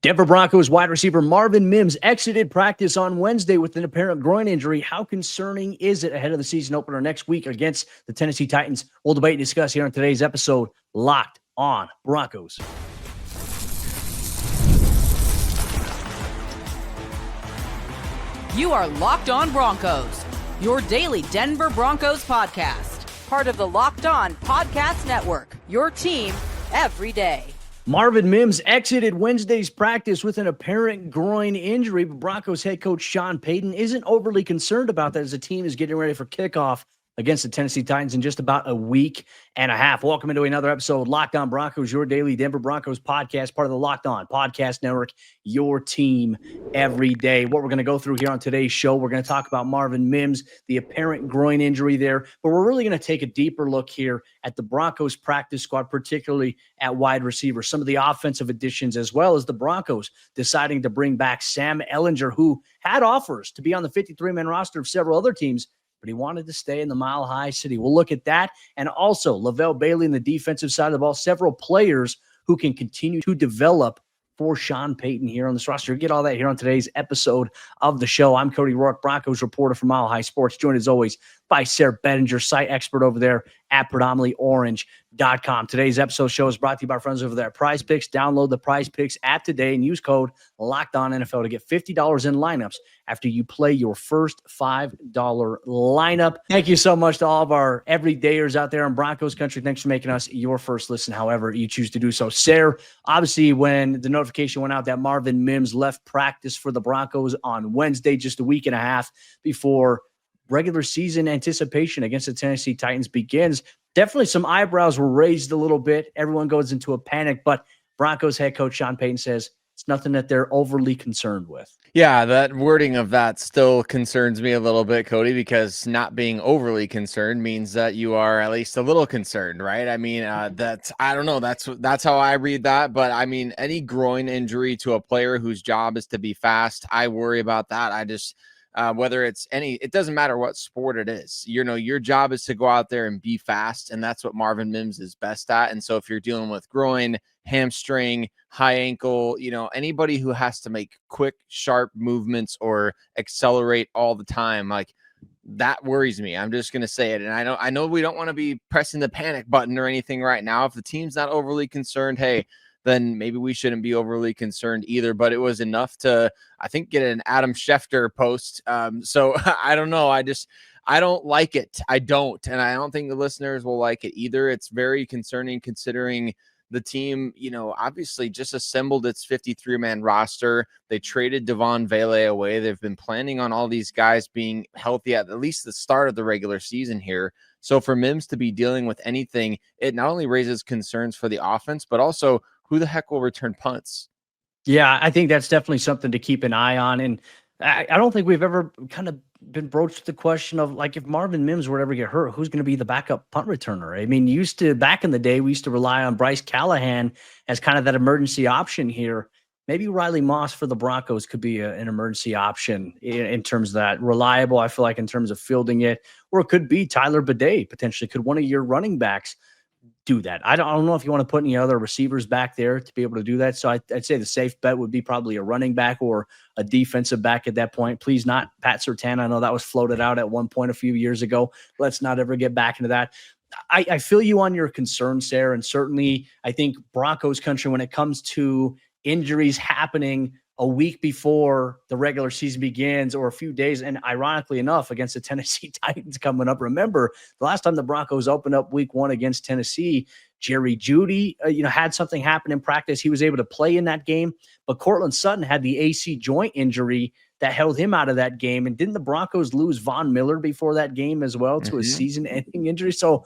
Denver Broncos wide receiver Marvin Mims exited practice on Wednesday with an apparent groin injury. How concerning is it ahead of the season opener next week against the Tennessee Titans? We'll debate and discuss here on today's episode, Locked on Broncos. You are Locked on Broncos, your daily Denver Broncos podcast. Part of the Locked on Podcast Network, your team every day. Marvin Mims exited Wednesday's practice with an apparent groin injury, but Broncos head coach Sean Payton isn't overly concerned about that as the team is getting ready for kickoff against the Tennessee Titans in just about a week and a half. Welcome into another episode of Locked on Broncos, your daily Denver Broncos podcast, part of the Locked on Podcast Network, your team every day. What we're going to go through here on today's show, we're going to talk about Marvin Mims, the apparent groin injury there, but we're really going to take a deeper look here at the Broncos practice squad, particularly at wide receiver, some of the offensive additions, as well as the Broncos deciding to bring back Sam Ehlinger, who had offers to be on the 53-man roster of several other teams, but he wanted to stay in the Mile High City. We'll look at that. And also Lavelle Bailey in the defensive side of the ball, several players who can continue to develop for Sean Payton here on this roster. We'll get all that here on today's episode of the show. I'm Cody Roark, Broncos reporter for Mile High Sports, joined as always by Sayre Bedinger, site expert over there at predominantlyorange.com. Today's episode show is brought to you by our friends over there at PrizePicks. Download the PrizePicks app today and use code LOCKEDONNFL to get $50 in lineups after you play your first $5 lineup. Thank you so much to all of our everydayers out there in Broncos Country. Thanks for making us your first listen, however you choose to do so. Sayre, obviously when the notification went out that Marvin Mims left practice for the Broncos on Wednesday, just a week and a half before regular season anticipation against the Tennessee Titans begins, definitely some eyebrows were raised a little bit. Everyone goes into a panic, but Broncos head coach Sean Payton says it's nothing that they're overly concerned with. Yeah, that wording of that still concerns me a little bit, Cody, because not being overly concerned means that you are at least a little concerned, right? I mean, I don't know. That's how I read that. But I mean, any groin injury to a player whose job is to be fast, I worry about that. I just, whether it's it doesn't matter what sport it is, your job is to go out there and be fast. And that's what Marvin Mims is best at. And so if you're dealing with groin, hamstring, high ankle, anybody who has to make quick, sharp movements or accelerate all the time, like that worries me. I'm just going to say it. And I know we don't want to be pressing the panic button or anything right now. If the team's not overly concerned, hey, then maybe we shouldn't be overly concerned either. But it was enough to, I think, get an Adam Schefter post. So I don't know. I don't like it. I don't. And I don't think the listeners will like it either. It's very concerning considering the team, obviously just assembled its 53-man roster. They traded Devon Vele away. They've been planning on all these guys being healthy at least the start of the regular season here. So for Mims to be dealing with anything, it not only raises concerns for the offense, but also who the heck will return punts? Yeah, I think that's definitely something to keep an eye on. And I don't think we've ever kind of been broached the question of, like, if Marvin Mims were to ever get hurt, who's going to be the backup punt returner? I mean, back in the day, we used to rely on Bryce Callahan as kind of that emergency option here. Maybe Riley Moss for the Broncos could be an emergency option in terms of that. Reliable, I feel like, in terms of fielding it. Or it could be Tyler Bidet, potentially. Could one of your running backs do that? I don't know if you want to put any other receivers back there to be able to do that. So I'd say the safe bet would be probably a running back or a defensive back at that point. Please not Pat Surtain. I know that was floated out at one point a few years ago. Let's not ever get back into that. I feel you on your concern, Sayre, and certainly I think Broncos Country, when it comes to injuries happening a week before the regular season begins or a few days, and ironically enough, against the Tennessee Titans coming up. Remember, the last time the Broncos opened up week one against Tennessee, Jerry Jeudy, had something happen in practice. He was able to play in that game, but Cortland Sutton had the AC joint injury that held him out of that game. And didn't the Broncos lose Von Miller before that game as well to a season-ending injury? So,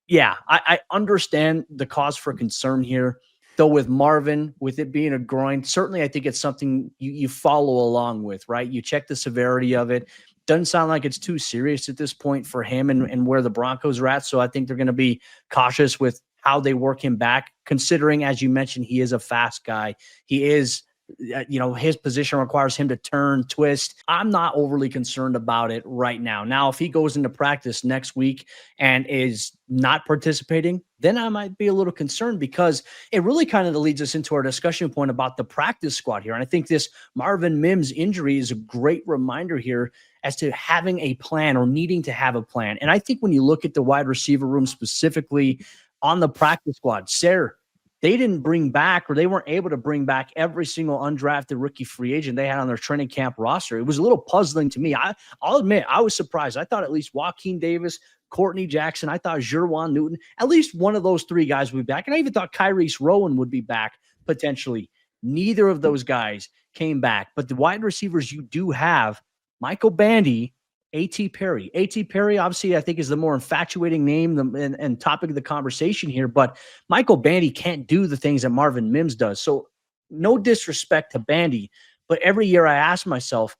yeah, I understand the cause for concern here. Though with Marvin, with it being a groin, certainly I think it's something you follow along with, right? You check the severity of it. Doesn't sound like it's too serious at this point for him and where the Broncos are at. So I think they're going to be cautious with how they work him back, considering, as you mentioned, he is a fast guy. He is His position requires him to turn, twist. I'm not overly concerned about it right now. Now, if he goes into practice next week and is not participating, then I might be a little concerned, because it really kind of leads us into our discussion point about the practice squad here. And I think this Marvin Mims injury is a great reminder here as to having a plan, or needing to have a plan. And I think when you look at the wide receiver room specifically on the practice squad, Sayre, they didn't bring back, or they weren't able to bring back every single undrafted rookie free agent they had on their training camp roster. It was a little puzzling to me. I'll admit, I was surprised. I thought at least Joaquin Davis, Courtney Jackson, I thought Jerwan Newton, at least one of those three guys would be back. And I even thought Kyries Rowan would be back potentially. Neither of those guys came back. But the wide receivers you do have, Michael Bandy, A.T. Perry. A.T. Perry, obviously, I think is the more infatuating name and topic of the conversation here. But Michael Bandy can't do the things that Marvin Mims does. So no disrespect to Bandy, but every year I ask myself,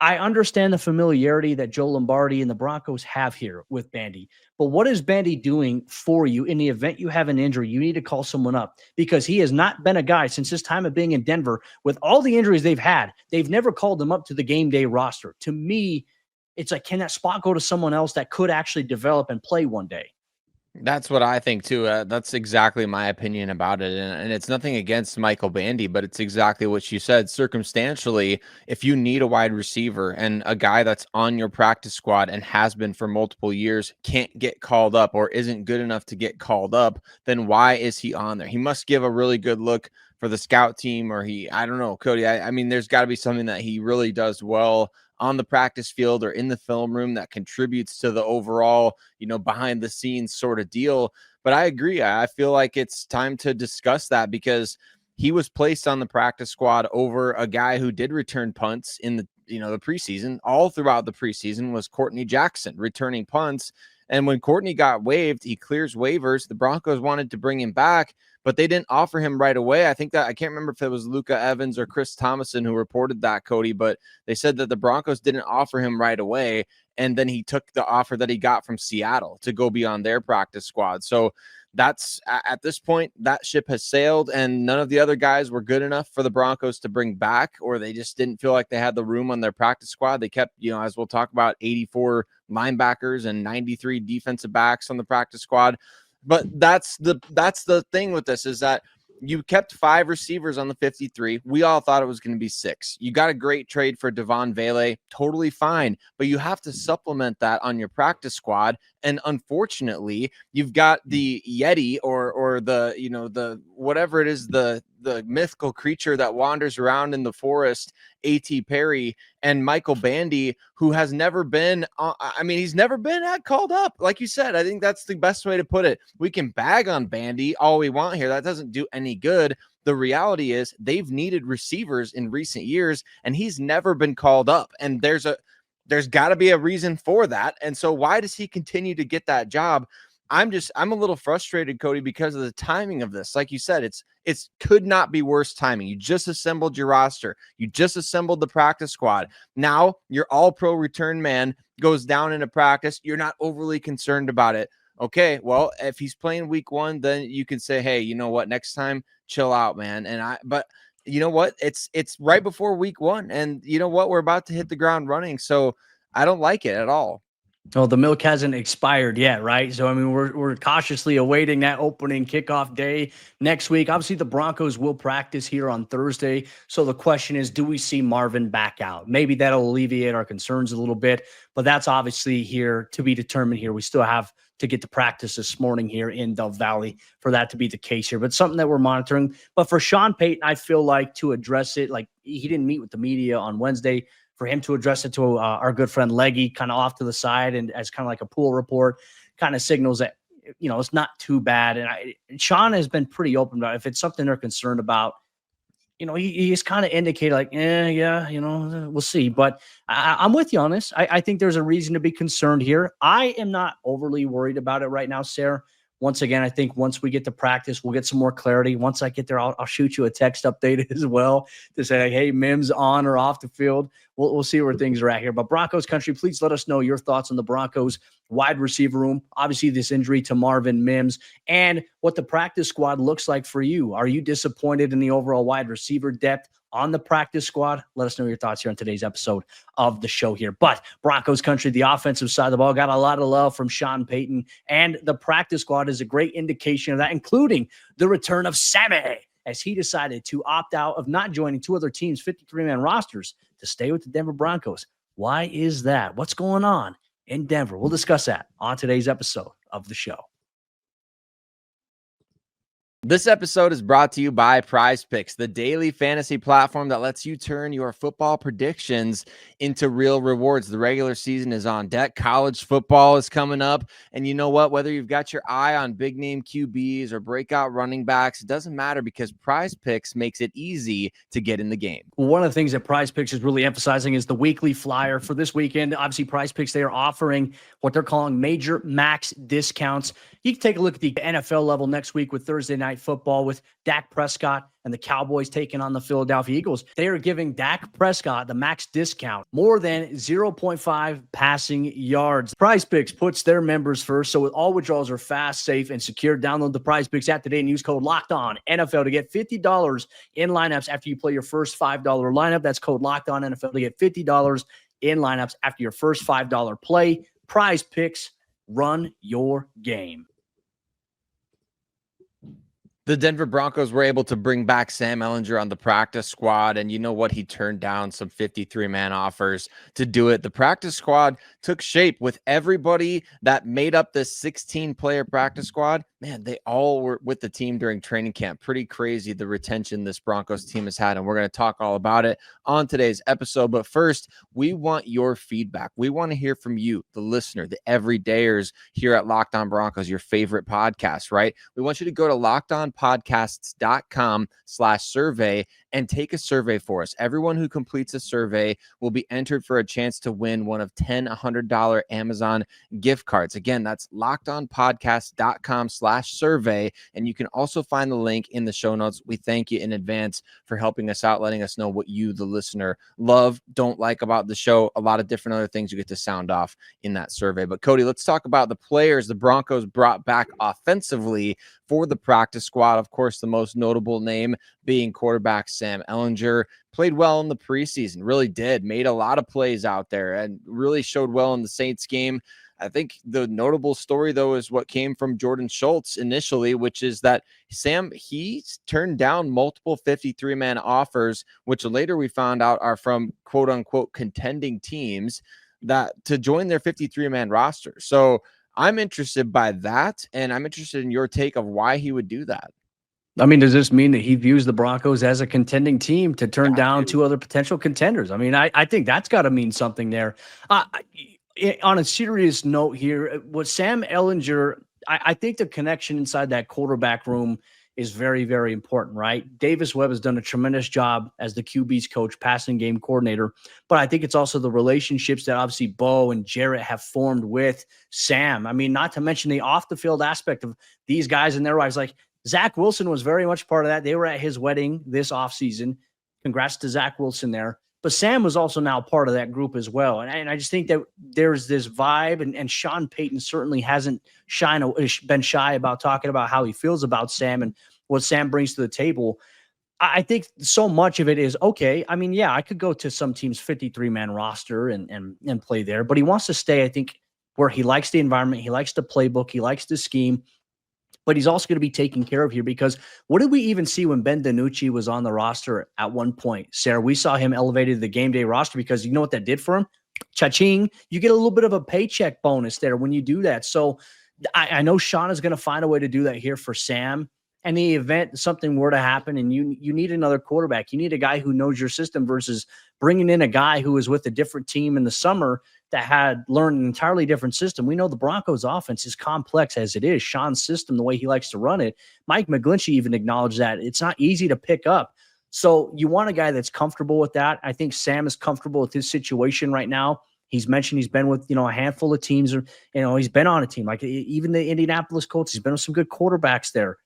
I understand the familiarity that Joe Lombardi and the Broncos have here with Bandy, but what is Bandy doing for you in the event you have an injury? You need to call someone up, because he has not been a guy since his time of being in Denver. With all the injuries they've had, they've never called him up to the game day roster. To me, it's like, can that spot go to someone else that could actually develop and play one day? That's what I think too. That's exactly my opinion about it. And it's nothing against Michael Bandy, but it's exactly what you said. Circumstantially, if you need a wide receiver and a guy that's on your practice squad and has been for multiple years can't get called up, or isn't good enough to get called up, then why is he on there? He must give a really good look for the scout team, or I don't know, Cody. I mean, there's got to be something that he really does well on the practice field or in the film room that contributes to the overall, behind the scenes sort of deal. But I agree. I feel like it's time to discuss that, because he was placed on the practice squad over a guy who did return punts in the preseason. All throughout the preseason was Courtney Jackson returning punts. And when Courtney got waived, he clears waivers. The Broncos wanted to bring him back, but they didn't offer him right away. I can't remember if it was Luka Evans or Chris Thomason who reported that, Cody, but they said that the Broncos didn't offer him right away. And then he took the offer that he got from Seattle to go be on their practice squad. So that's, at this point, that ship has sailed, and none of the other guys were good enough for the Broncos to bring back, or they just didn't feel like they had the room on their practice squad. They kept, as we'll talk about, 84 linebackers and 93 defensive backs on the practice squad. But that's the thing with this, is that you kept 5 receivers on the 53. We all thought it was going to be 6. You got a great trade for Devon Vele, totally fine, but you have to supplement that on your practice squad. And unfortunately, you've got the Yeti or the, the whatever it is, the mythical creature that wanders around in the forest, A.T. Perry, and Michael Bandy, who has never been, he's never been called up. Like you said, I think that's the best way to put it. We can bag on Bandy all we want here. That doesn't do any good. The reality is they've needed receivers in recent years, and he's never been called up. And there's got to be a reason for that. And so why does he continue to get that job? I'm a little frustrated, Cody, because of the timing of this. Like you said, it's could not be worse timing. You just assembled your roster. You just assembled the practice squad. Now your all-pro return man goes down into practice. You're not overly concerned about it. Okay, well, if he's playing week 1, then you can say, hey, you know what? Next time, chill out, man. But you know what? It's right before week 1, and you know what? We're about to hit the ground running. So I don't like it at all. Well, the milk hasn't expired yet, right? So, we're cautiously awaiting that opening kickoff day next week. Obviously, the Broncos will practice here on Thursday. So the question is, do we see Marvin back out? Maybe that'll alleviate our concerns a little bit, but that's obviously here to be determined here. We still have to get to practice this morning here in Dove Valley for that to be the case here, but something that we're monitoring. But for Sean Payton, I feel like to address it, like he didn't meet with the media on Wednesday, for him to address it to our good friend Leggy kind of off to the side and as kind of like a pool report, kind of signals that, it's not too bad. And Sean has been pretty open about it. If it's something they're concerned about, he's kind of indicated like, we'll see. But I'm with you on this. I think there's a reason to be concerned here. I am not overly worried about it right now, Sayre. Once again, I think once we get to practice, we'll get some more clarity. Once I get there, I'll shoot you a text update as well to say, hey, Mims on or off the field. We'll see where things are at here. But Broncos Country, please let us know your thoughts on the Broncos wide receiver room, obviously this injury to Marvin Mims, and what the practice squad looks like for you. Are you disappointed in the overall wide receiver depth on the practice squad? Let us know your thoughts here on today's episode of the show here. But Broncos Country, the offensive side of the ball, got a lot of love from Sean Payton, and the practice squad is a great indication of that, including the return of Sammy, as he decided to opt out of not joining two other teams' 53-man rosters to stay with the Denver Broncos. Why is that? What's going on in Denver? We'll discuss that on today's episode of the show. This episode is brought to you by PrizePicks, the daily fantasy platform that lets you turn your football predictions into real rewards. The regular season is on deck. College football is coming up. And you know what? Whether you've got your eye on big name QBs or breakout running backs, it doesn't matter because PrizePicks makes it easy to get in the game. One of the things that PrizePicks is really emphasizing is the weekly flyer for this weekend. Obviously, PrizePicks, they are offering what they're calling major max discounts. You can take a look at the NFL level next week with Thursday Night Football with Dak Prescott and the Cowboys taking on the Philadelphia Eagles. They are giving Dak Prescott the max discount, more than 0.5 passing yards. PrizePicks puts their members first, so all withdrawals are fast, safe, and secure. Download the PrizePicks app today and use code LOCKEDON NFL to get $50 in lineups after you play your first $5 lineup. That's code LOCKEDON NFL to get $50 in lineups after your first $5 play. PrizePicks, run your game. The Denver Broncos were able to bring back Sam Ehlinger on the practice squad, and you know what? He turned down some 53-man offers to do it. The practice squad took shape with everybody that made up this 16-player practice squad. Man, they all were with the team during training camp. Pretty crazy, the retention this Broncos team has had, and we're going to talk all about it on today's episode. But first, we want your feedback. We want to hear from you, the listener, the everydayers here at Locked On Broncos, your favorite podcast, right? We want you to go to lockedonpodcasts.com/survey and take a survey for us. Everyone who completes a survey will be entered for a chance to win one of 10 $100 Amazon gift cards. Again, that's lockedonpodcasts.com/survey. And you can also find the link in the show notes. We thank you in advance for helping us out, letting us know what you, the listener, love, don't like about the show. A lot of different other things you get to sound off in that survey. But Cody, let's talk about the players the Broncos brought back offensively for the practice squad. Of course, the most notable name being quarterback Sam Ehlinger. Played well in the preseason, really did. Made a lot of plays out there and really showed well in the Saints game. I think the notable story, though, is what came from Jordan Schultz initially, which is that Sam, he turned down multiple 53-man offers, which later we found out are from quote-unquote contending teams that to join their 53-man roster. So I'm interested by that, and I'm interested in your take of why he would do that. I mean, does this mean that he views the Broncos as a contending team to turn down two other potential contenders? I mean, I think that's got to mean something there. On a serious note here, with Sam Ehlinger, I think the connection inside that quarterback room is very, very important, right? Davis Webb has done a tremendous job as the QB's coach, passing game coordinator, but I think it's also the relationships that obviously Bo and Jarrett have formed with Sam. I mean, not to mention the off-the-field aspect of these guys and their lives. Like, Zach Wilson was very much part of that. They were at his wedding this offseason. Congrats to Zach Wilson there. But Sam was also now part of that group as well. And I just think that there's this vibe, and Sean Payton certainly hasn't been shy about talking about how he feels about Sam and what Sam brings to the table. I think so much of it is, okay, I mean, yeah, I could go to some team's 53-man roster and play there, but he wants to stay, I think, where he likes the environment, he likes the playbook, he likes the scheme. But he's also going to be taken care of here, because what did we even see when Ben DiNucci was on the roster at one point? Sayre, we saw him elevated to the game day roster because you know what that did for him? Cha-ching. You get a little bit of a paycheck bonus there when you do that. So I know Sean is going to find a way to do that here for Sam. And the event something were to happen and you need another quarterback, you need a guy who knows your system versus bringing in a guy who was with a different team in the summer that had learned an entirely different system. We know the Broncos offense is complex as it is. Sean's system, the way he likes to run it, Mike McGlinchey even acknowledged that it's not easy to pick up. So you want a guy that's comfortable with that. I think Sam is comfortable with his situation right now. He's mentioned he's been with, a handful of teams, or, he's been on a team like even the Indianapolis Colts. He's been with some good quarterbacks there.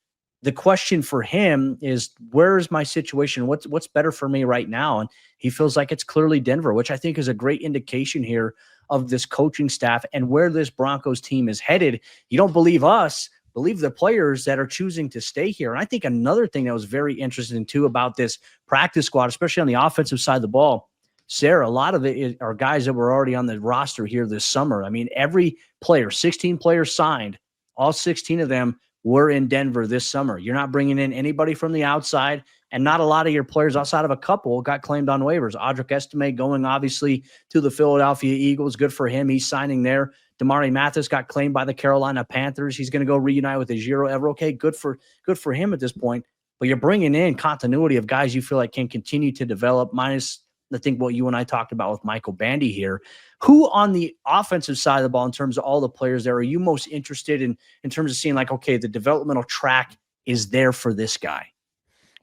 The question for him is, where is my situation? What's better for me right now? And he feels like it's clearly Denver, which I think is a great indication here of this coaching staff and where this Broncos team is headed. You don't believe us, believe the players that are choosing to stay here. And I think another thing that was very interesting too about this practice squad, especially on the offensive side of the ball, Sayre, a lot of it are guys that were already on the roster here this summer. I mean, every player, 16 players signed, all 16 of them were in Denver this summer. You're not bringing in anybody from the outside, and not a lot of your players outside of a couple got claimed on waivers. Audric Estime going obviously to the Philadelphia Eagles. Good for him. He's signing there. Damari Mathis got claimed by the Carolina Panthers. He's going to go reunite with Ejiro Evero. Okay, good for him at this point. But you're bringing in continuity of guys you feel like can continue to develop, minus I think what you and I talked about with Michael Bandy here. Who on the offensive side of the ball, in terms of all the players there, are you most interested in terms of seeing like, okay, the developmental track is there for this guy?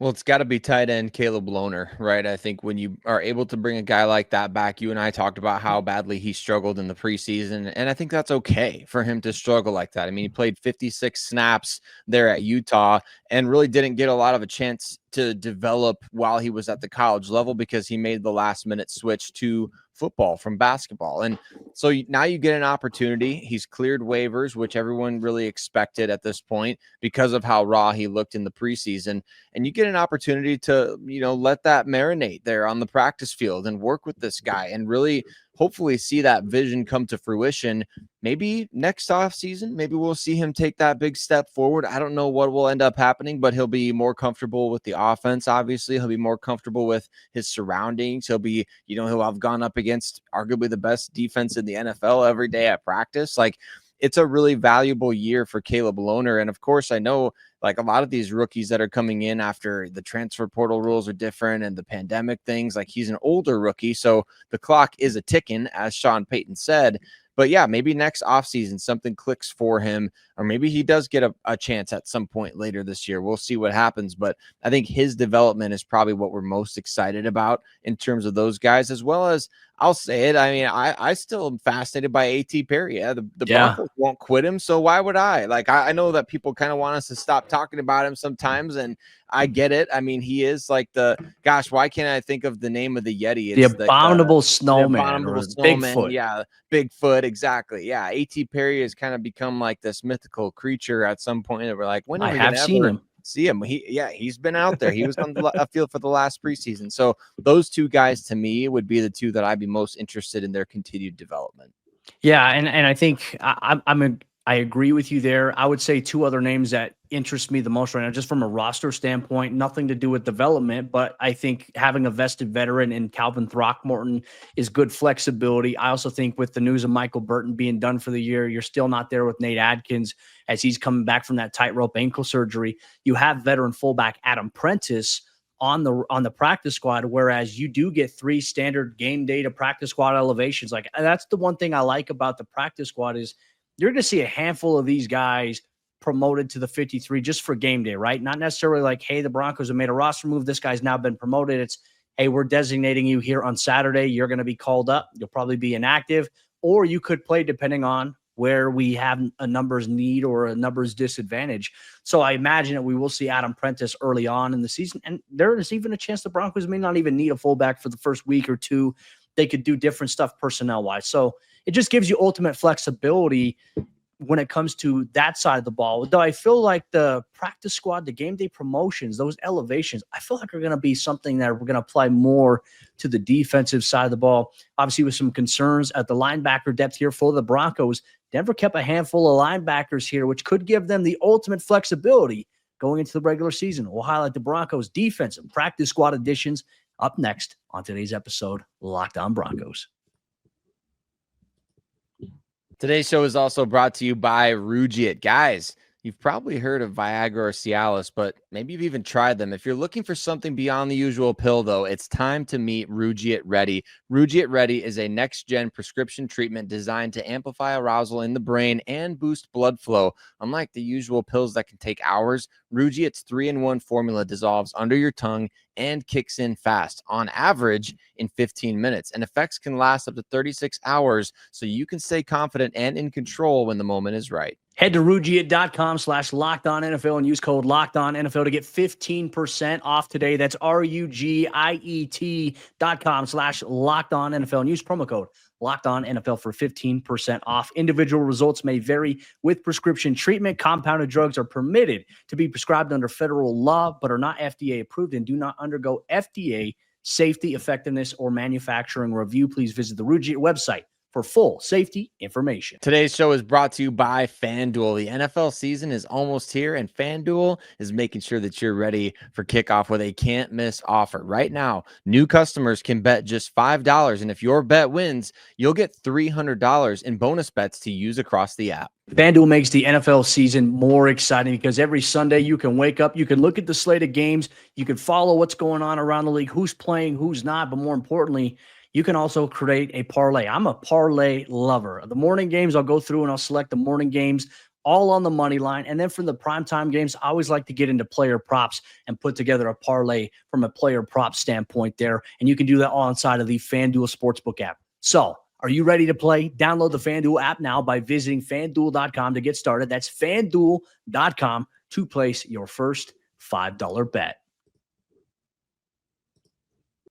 Well, it's got to be tight end Caleb Lohner, right? I think when you are able to bring a guy like that back, you and I talked about how badly he struggled in the preseason, and I think that's okay for him to struggle like that. I mean, he played 56 snaps there at Utah and really didn't get a lot of a chance to develop while he was at the college level because he made the last minute switch to football from basketball. And so now you get an opportunity. He's cleared waivers, which everyone really expected at this point because of how raw he looked in the preseason. And you get an opportunity to, let that marinate there on the practice field and work with this guy and really hopefully see that vision come to fruition. Maybe next offseason, maybe we'll see him take that big step forward. I don't know what will end up happening, but he'll be more comfortable with the offense. Obviously, he'll be more comfortable with his surroundings. He'll be, he'll have gone up against arguably the best defense in the NFL every day at practice. Like, it's a really valuable year for Caleb Lohner. And of course, I know like a lot of these rookies that are coming in after the transfer portal rules are different and the pandemic things, like he's an older rookie. So the clock is a ticking, as Sean Payton said. But yeah, maybe next offseason something clicks for him, or maybe he does get a chance at some point later this year. We'll see what happens. But I think his development is probably what we're most excited about in terms of those guys, as well as, I'll say it, I mean, I still am fascinated by A.T. Perry. Yeah, the Broncos won't quit him, so why would I? Like, I know that people kind of want us to stop talking about him sometimes, and I get it. I mean, he is like why can't I think of the name of the Yeti? It's the abominable snowman, or Bigfoot. Yeah, Bigfoot, exactly. Yeah, A.T. Perry has kind of become like this mythical creature at some point. And we're like, when are we gonna seen him? See him? He's been out there. He was on the field for the last preseason. So those two guys to me would be the two that I'd be most interested in their continued development. Yeah, and I think I agree with you there. I would say two other names that interest me the most right now, just from a roster standpoint, nothing to do with development, but I think having a vested veteran in Calvin Throckmorton is good flexibility. I also think with the news of Michael Burton being done for the year, you're still not there with Nate Adkins as he's coming back from that tightrope ankle surgery. You have veteran fullback Adam Prentice on the practice squad, whereas you do get 3 standard game day to practice squad elevations. Like, that's the one thing I like about the practice squad is you're going to see a handful of these guys promoted to the 53 just for game day, right? Not necessarily like, hey, the Broncos have made a roster move, this guy's now been promoted. It's, hey, we're designating you here on Saturday. You're going to be called up. You'll probably be inactive, or you could play depending on where we have a numbers need or a numbers disadvantage. So I imagine that we will see Adam Prentice early on in the season. And there is even a chance the Broncos may not even need a fullback for the first week or two. They could do different stuff personnel-wise. So it just gives you ultimate flexibility when it comes to that side of the ball. Though I feel like the practice squad, the game day promotions, those elevations, I feel like are going to be something that we're going to apply more to the defensive side of the ball. Obviously, with some concerns at the linebacker depth here for the Broncos, Denver kept a handful of linebackers here, which could give them the ultimate flexibility going into the regular season. We'll highlight the Broncos defense and practice squad additions up next on today's episode, Locked On Broncos. Today's show is also brought to you by Rugiet. Guys, you've probably heard of Viagra or Cialis, but maybe you've even tried them. If you're looking for something beyond the usual pill, though, it's time to meet Rugiet Ready. Rugiet Ready is a next-gen prescription treatment designed to amplify arousal in the brain and boost blood flow. Unlike the usual pills that can take hours, Rugiet's 3-in-1 formula dissolves under your tongue and kicks in fast, on average in 15 minutes. And effects can last up to 36 hours, so you can stay confident and in control when the moment is right. Head to Rugiet.com/LockedOnNFL and use code LockedOnNFL to get 15% off today. That's RUGIET.com/LockedOnNFL and use promo code LockedOnNFL for 15% off. Individual results may vary with prescription treatment. Compounded drugs are permitted to be prescribed under federal law, but are not FDA approved and do not undergo FDA safety, effectiveness, or manufacturing review. Please visit the Rugiet website for full safety information. Today's show is brought to you by FanDuel. The NFL season is almost here, and FanDuel is making sure that you're ready for kickoff with a can't-miss offer. Right now, new customers can bet just $5, and if your bet wins, you'll get $300 in bonus bets to use across the app. FanDuel makes the NFL season more exciting because every Sunday you can wake up, you can look at the slate of games, you can follow what's going on around the league, who's playing, who's not, but more importantly, you can also create a parlay. I'm a parlay lover. The morning games, I'll go through and I'll select the morning games all on the money line. And then for the primetime games, I always like to get into player props and put together a parlay from a player prop standpoint there. And you can do that all inside of the FanDuel Sportsbook app. So are you ready to play? Download the FanDuel app now by visiting FanDuel.com to get started. That's FanDuel.com to place your first $5 bet.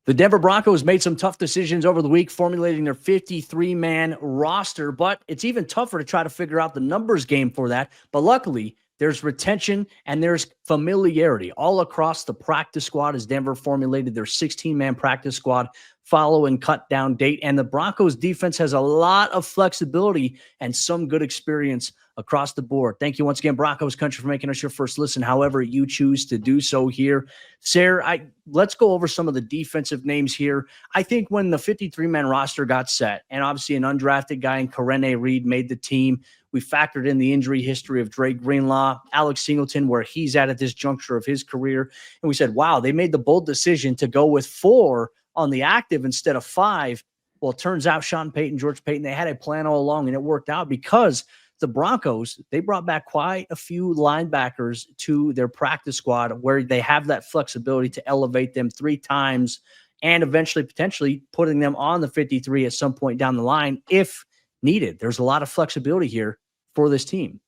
The Denver Broncos made some tough decisions over the week, formulating their 53-man roster, but it's even tougher to try to figure out the numbers game for that. But luckily, there's retention and there's familiarity all across the practice squad as Denver formulated their 16-man practice squad following cut-down date. And the Broncos defense has a lot of flexibility and some good experience across the board. Thank you once again, Broncos Country, for making us your first listen, however you choose to do so here. Sayre, let's go over some of the defensive names here. I think when the 53-man roster got set, and obviously an undrafted guy in Karene Reed made the team, we factored in the injury history of Dre Greenlaw, Alex Singleton, where he's at this juncture of his career. And we said, wow, they made the bold decision to go with 4 on the active instead of 5. Well, it turns out Sean Payton, George Payton, they had a plan all along, and it worked out because the Broncos, they brought back quite a few linebackers to their practice squad where they have that flexibility to elevate them 3 times and eventually potentially putting them on the 53 at some point down the line if needed. There's a lot of flexibility here for this team.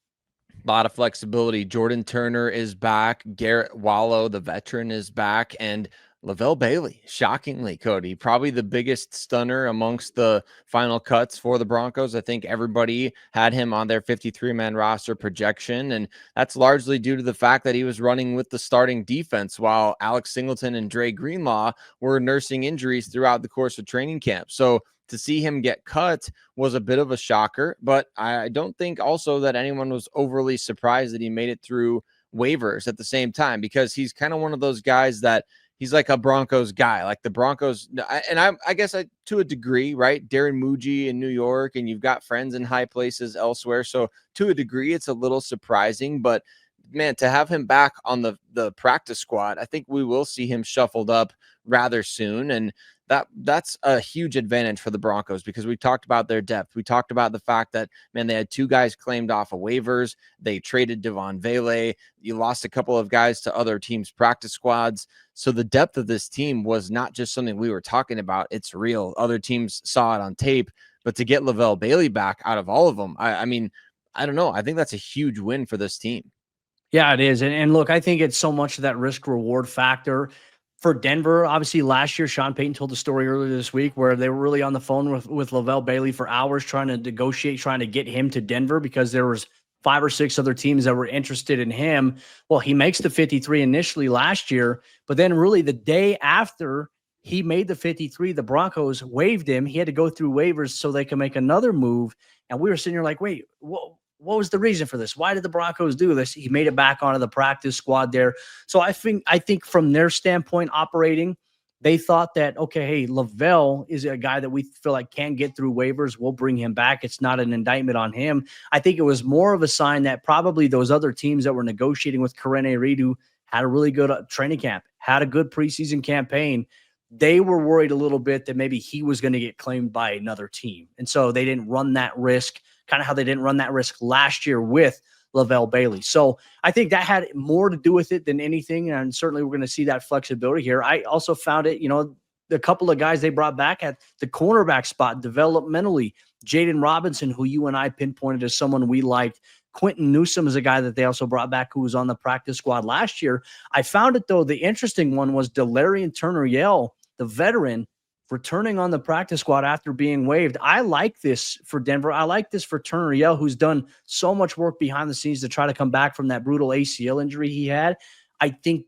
A lot of flexibility. Jordan Turner is back. Garrett Wallow, the veteran, is back. And Lavelle Bailey, shockingly, Cody, probably the biggest stunner amongst the final cuts for the Broncos. I think everybody had him on their 53-man roster projection, and that's largely due to the fact that he was running with the starting defense while Alex Singleton and Dre Greenlaw were nursing injuries throughout the course of training camp. So to see him get cut was a bit of a shocker, but I don't think also that anyone was overly surprised that he made it through waivers at the same time, because he's kind of one of those guys that he's like a Broncos guy, like the Broncos. And I guess to a degree, right? Darren Muji in New York, and you've got friends in high places elsewhere. So to a degree, it's a little surprising, but man, to have him back on the practice squad, I think we will see him shuffled up rather soon. And that's a huge advantage for the Broncos because we talked about their depth. We talked about the fact that, man, they had 2 guys claimed off of waivers. They traded Devon Vele. You lost a couple of guys to other teams' practice squads. So the depth of this team was not just something we were talking about. It's real. Other teams saw it on tape, but to get Lavelle Bailey back out of all of them, I mean, I don't know. I think that's a huge win for this team. Yeah, it is. And look, I think it's so much of that risk reward factor. For Denver, obviously last year, Sean Payton told the story earlier this week where they were really on the phone with Lavelle Bailey for hours trying to negotiate, trying to get him to Denver because there was 5 or 6 other teams that were interested in him. Well, he makes the 53 initially last year, but then really the day after he made the 53, the Broncos waived him. He had to go through waivers so they could make another move. And we were sitting here like, wait, what was the reason for this? Why did the Broncos do this? He made it back onto the practice squad there. So I think from their standpoint operating, they thought that, okay, hey, Lavelle is a guy that we feel like can get through waivers. We'll bring him back. It's not an indictment on him. I think it was more of a sign that probably those other teams that were negotiating with Karene Reed, who had a really good training camp, had a good preseason campaign, they were worried a little bit that maybe he was going to get claimed by another team. And so they didn't run that risk, kind of how they didn't run that risk last year with Lavelle Bailey. So I think that had more to do with it than anything. And certainly we're going to see that flexibility here. I also found it, the couple of guys they brought back at the cornerback spot developmentally, Jaden Robinson, who you and I pinpointed as someone we liked, Quentin Newsome is a guy that they also brought back who was on the practice squad last year. I found it, though, the interesting one was Delarian Turner-Yell, the veteran, returning on the practice squad after being waived. I like this for Denver. I like this for Turner-Yell, who's done so much work behind the scenes to try to come back from that brutal ACL injury he had. I think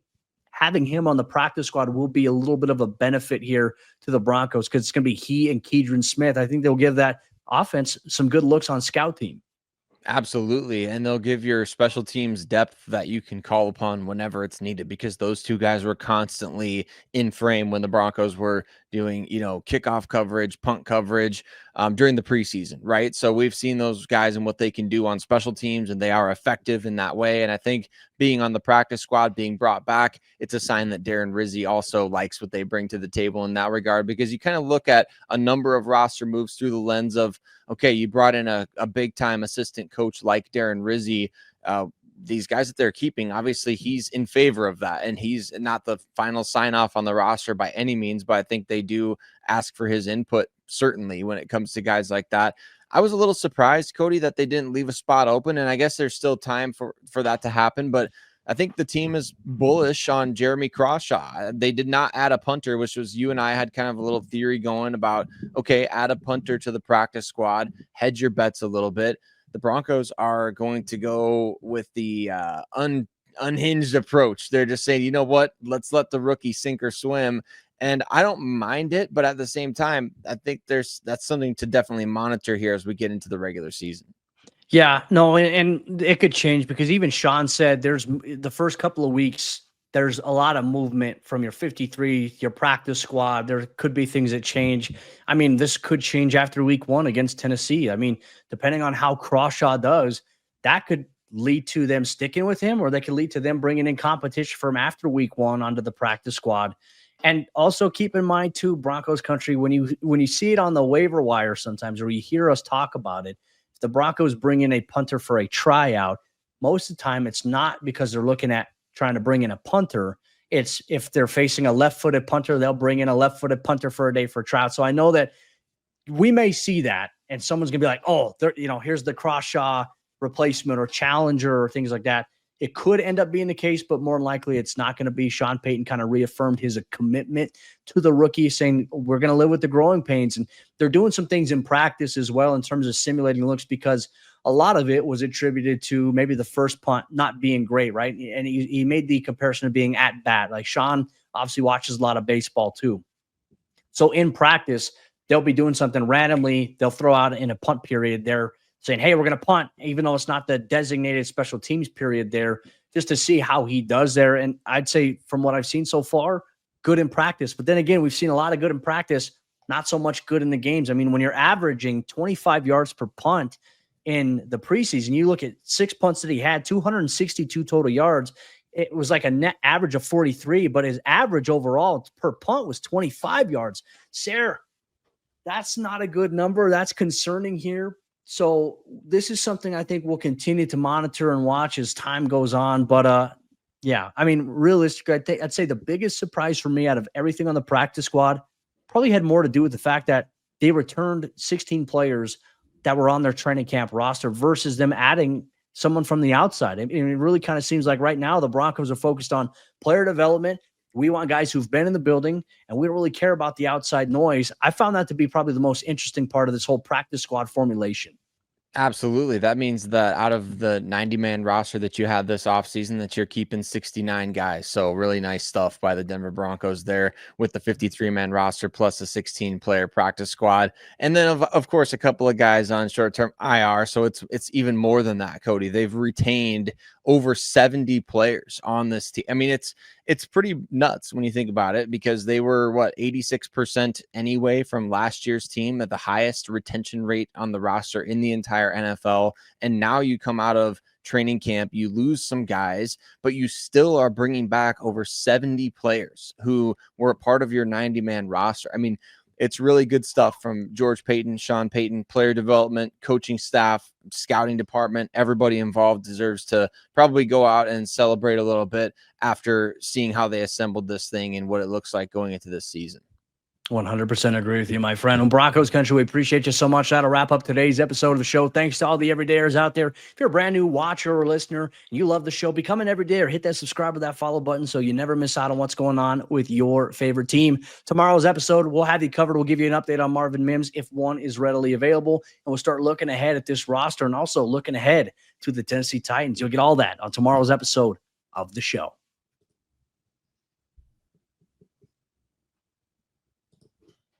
having him on the practice squad will be a little bit of a benefit here to the Broncos because it's going to be he and Keidron Smith. I think they'll give that offense some good looks on scout team. Absolutely. And they'll give your special teams depth that you can call upon whenever it's needed, because those two guys were constantly in frame when the Broncos were doing, kickoff coverage, punt coverage during the preseason, right? So we've seen those guys and what they can do on special teams, and they are effective in that way. And I think being on the practice squad, being brought back, it's a sign that Darren Rizzi also likes what they bring to the table in that regard, because you kind of look at a number of roster moves through the lens of, okay, you brought in a big time assistant coach like Darren Rizzi. These guys that they're keeping, obviously he's in favor of that, and he's not the final sign off on the roster by any means, but I think they do ask for his input certainly when it comes to guys like that. I was a little surprised, Cody, that they didn't leave a spot open, and I guess there's still time for that to happen, but I think the team is bullish on Jeremy Crawshaw. They did not add a punter, which was, you and I had kind of a little theory going about, okay, add a punter to the practice squad, hedge your bets a little bit. The Broncos are going to go with the unhinged approach. They're just saying, you know what, let's let the rookie sink or swim. And I don't mind it, but at the same time, I think that's something to definitely monitor here as we get into the regular season. Yeah, no, and it could change because even Sean said there's the first couple of weeks, there's a lot of movement from your 53, your practice squad. There could be things that change. I mean, this could change after week 1 against Tennessee. I mean, depending on how Crawshaw does, that could lead to them sticking with him, or they could lead to them bringing in competition from after week 1 onto the practice squad. And also keep in mind too, Broncos Country, when you see it on the waiver wire sometimes, or you hear us talk about it, if the Broncos bring in a punter for a tryout, most of the time it's not because they're looking at trying to bring in a punter. It's if they're facing a left-footed punter, they'll bring in a left-footed punter for a day for a tryout. So I know that we may see that, and someone's gonna be like, "Oh, here's the Crawshaw replacement or challenger or things like that." It could end up being the case, but more than likely it's not going to be. Sean Payton kind of reaffirmed his commitment to the rookie, saying we're going to live with the growing pains. And they're doing some things in practice as well in terms of simulating looks, because a lot of it was attributed to maybe the first punt not being great, right? And he made the comparison of being at bat. Like Sean obviously watches a lot of baseball too. So in practice, they'll be doing something randomly. They'll throw out in a punt period there, saying, hey, we're going to punt, even though it's not the designated special teams period there, just to see how he does there. And I'd say from what I've seen so far, good in practice. But then again, we've seen a lot of good in practice, not so much good in the games. I mean, when you're averaging 25 yards per punt in the preseason, you look at 6 punts that he had, 262 total yards. It was like a net average of 43, but his average overall per punt was 25 yards. Sayre, that's not a good number. That's concerning here. So this is something I think we'll continue to monitor and watch as time goes on. But yeah, I mean, realistically, I'd say the biggest surprise for me out of everything on the practice squad probably had more to do with the fact that they returned 16 players that were on their training camp roster versus them adding someone from the outside. I mean, it really kind of seems like right now the Broncos are focused on player development. We want guys who've been in the building, and we don't really care about the outside noise. I found that to be probably the most interesting part of this whole practice squad formulation. Absolutely. That means that out of the 90-man roster that you had this offseason, that you're keeping 69 guys. So really nice stuff by the Denver Broncos there with the 53-man roster plus a 16-player practice squad. And then, of course, a couple of guys on short-term IR. So it's even more than that, Cody. They've retained over 70 players on this team. I mean, it's pretty nuts when you think about it, because they were 86% anyway from last year's team, at the highest retention rate on the roster in the entire NFL. And now you come out of training camp, you lose some guys, but you still are bringing back over 70 players who were a part of your 90-man roster. I mean, it's really good stuff from George Payton, Sean Payton, player development, coaching staff, scouting department. Everybody involved deserves to probably go out and celebrate a little bit after seeing how they assembled this thing and what it looks like going into this season. 100% agree with you, my friend. And Broncos Country, we appreciate you so much. That'll wrap up today's episode of the show. Thanks to all the everydayers out there. If you're a brand new watcher or listener, and you love the show, become an everydayer. Hit that subscribe or that follow button so you never miss out on what's going on with your favorite team. Tomorrow's episode, we'll have you covered. We'll give you an update on Marvin Mims if one is readily available. And we'll start looking ahead at this roster and also looking ahead to the Tennessee Titans. You'll get all that on tomorrow's episode of the show.